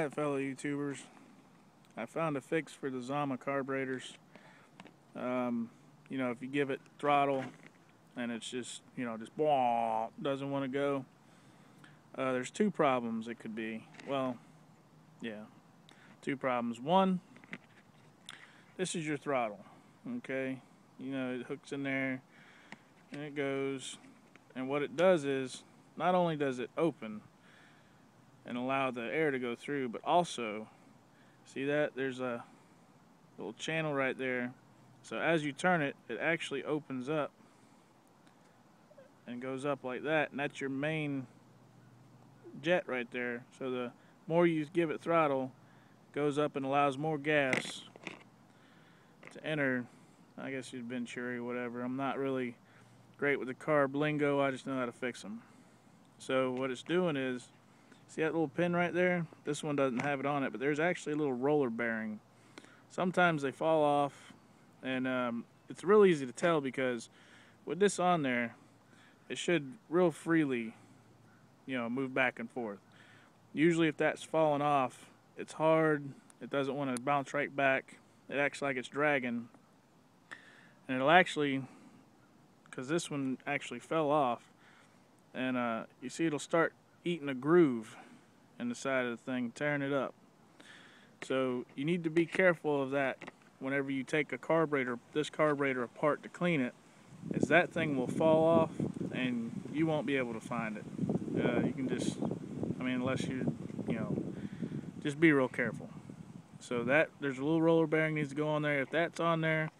Alright, fellow YouTubers, I found a fix for the Zama carburetors. If you give it throttle and it's just, just doesn't want to go, there's two problems it could be. Well, yeah, two problems. One, this is your throttle, okay? It hooks in there and it goes, and what it does is, not only does it open and allow the air to go through, but also, see that? There's a little channel right there. So as you turn it, it actually opens up and goes up like that, and that's your main jet right there. So the more you give it throttle, it goes up and allows more gas to enter. I guess you'd Venturi, whatever. I'm not really great with the carb lingo, I just know how to fix them. So what it's doing is, see that little pin right there? This one doesn't have it on it, but there's actually a little roller bearing. Sometimes they fall off, and it's real easy to tell because with this on there, it should real freely, move back and forth. Usually if that's falling off, it's hard, it doesn't want to bounce right back. It acts like it's dragging. And it'll actually, because this one actually fell off, and you see it'll start eating a groove in the side of the thing, tearing it up. So you need to be careful of that whenever you take this carburetor apart to clean it, is that thing will fall off and you won't be able to find it. You can just, unless just be real careful. So there's a little roller bearing needs to go on there. If that's on there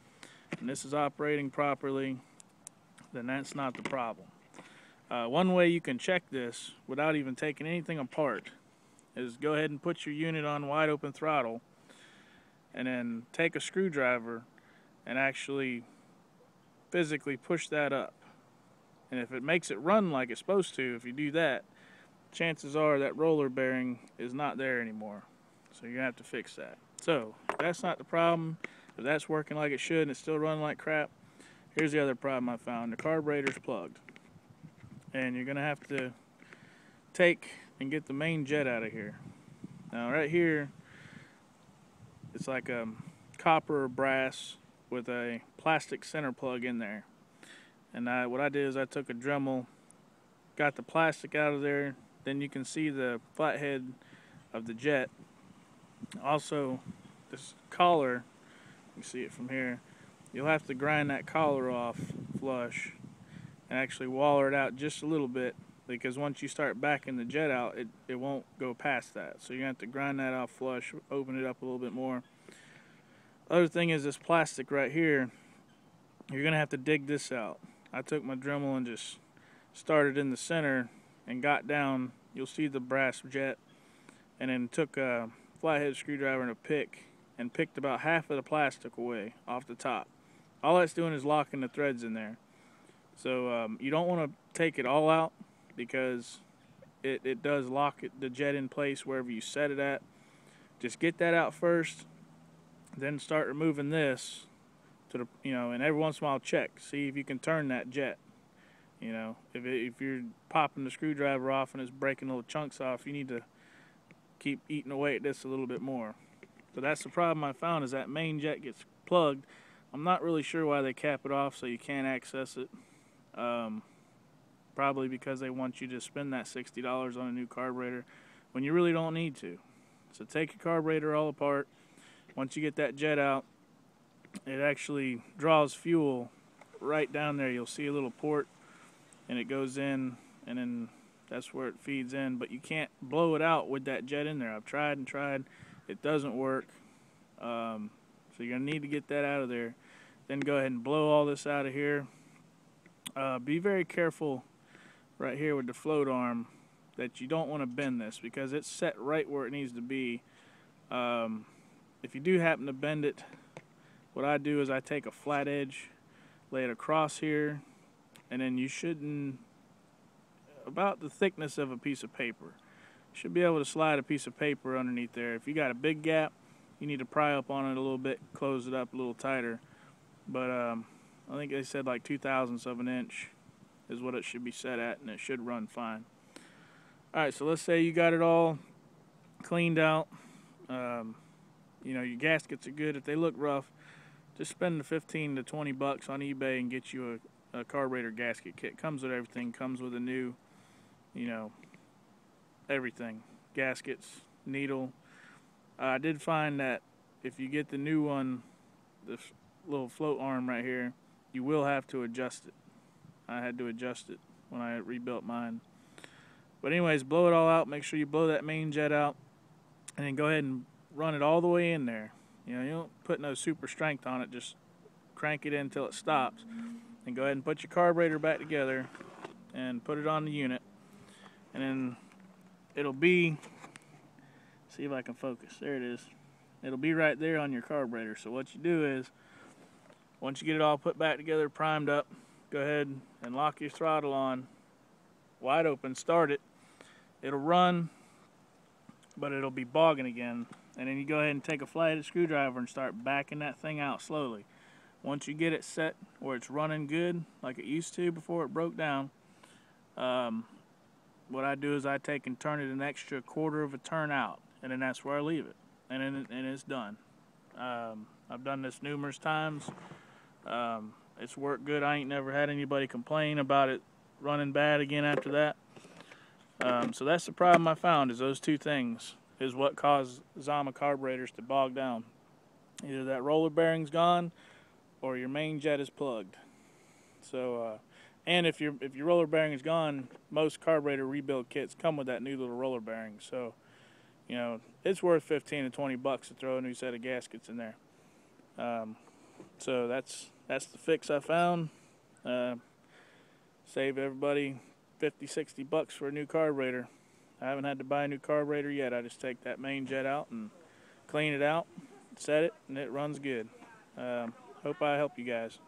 and this is operating properly, then that's not the problem. One way you can check this without even taking anything apart is go ahead and put your unit on wide open throttle and then take a screwdriver and actually physically push that up. And if it makes it run like it's supposed to, if you do that, chances are that roller bearing is not there anymore. So you're going to have to fix that. So if that's not the problem, if that's working like it should and it's still running like crap, here's the other problem I found. The carburetor's plugged. And you're going to have to take and get the main jet out of here. Now right here, it's like a copper or brass with a plastic center plug in there. And what I did is I took a Dremel, got the plastic out of there, then you can see the flathead of the jet. Also, this collar, you can see it from here, you'll have to grind that collar off flush and actually waller it out just a little bit, because once you start backing the jet out, it won't go past that. So you're going to have to grind that off flush, open it up a little bit more. Other thing is this plastic right here, you're going to have to dig this out. I took my Dremel and just started in the center and got down. You'll see the brass jet, and then took a flathead screwdriver and a pick and picked about half of the plastic away off the top. All that's doing is locking the threads in there. So you don't want to take it all out, because it does lock the jet in place wherever you set it at. Just get that out first, then start removing this to the, and every once in a while check, see if you can turn that jet. If you're popping the screwdriver off and it's breaking little chunks off, you need to keep eating away at this a little bit more. So that's the problem I found, is that main jet gets plugged. I'm not really sure why they cap it off so you can't access it. Probably because they want you to spend that $60 on a new carburetor when you really don't need to. So take your carburetor all apart. Once you get that jet out, it actually draws fuel right down there. You'll see a little port, and it goes in, and then that's where it feeds in. But you can't blow it out with that jet in there. I've tried and tried. It doesn't work. So you're going to need to get that out of there. Then go ahead and blow all this out of here. Be very careful right here with the float arm that you don't want to bend this, because it's set right where it needs to be. If you do happen to bend it, what I do is I take a flat edge, lay it across here, and then you shouldn't, about the thickness of a piece of paper, you should be able to slide a piece of paper underneath there. If you got a big gap, you need to pry up on it a little bit, close it up a little tighter. But I think they said like 2/1000ths of an inch is what it should be set at, and it should run fine. Alright, so let's say you got it all cleaned out. You know, your gaskets are good. If they look rough, just spend the 15 to 20 bucks on eBay and get you a carburetor gasket kit. Comes with everything. Comes with a new, you know, everything. Gaskets, needle. I did find that if you get the new one, this little float arm right here, you will have to adjust it. I had to adjust it when I rebuilt mine. But anyways, blow it all out. Make sure you blow that main jet out, and then go ahead and run it all the way in there. You know, you don't put no super strength on it. Just crank it in until it stops. And go ahead and put your carburetor back together and put it on the unit. And then it'll be, see if I can focus. There it is. It'll be right there on your carburetor. So what you do is, once you get it all put back together, primed up, go ahead and lock your throttle on, wide open, start it. It'll run, but it'll be bogging again. And then you go ahead and take a flathead screwdriver and start backing that thing out slowly. Once you get it set where it's running good, like it used to before it broke down, what I do is I take and turn it an extra quarter of a turn out, and then that's where I leave it, and then it's done. I've done this numerous times. It's worked good. I ain't never had anybody complain about it running bad again after that. So that's the problem I found, is those two things is what caused Zama carburetors to bog down. Either that roller bearing's gone or your main jet is plugged. So, and if your roller bearing is gone, most carburetor rebuild kits come with that new little roller bearing. So, you know, it's worth 15 to 20 bucks to throw a new set of gaskets in there. So that's the fix I found. Save everybody 50, 60 bucks for a new carburetor. I haven't had to buy a new carburetor yet. I just take that main jet out and clean it out, set it, and it runs good. Hope I help you guys.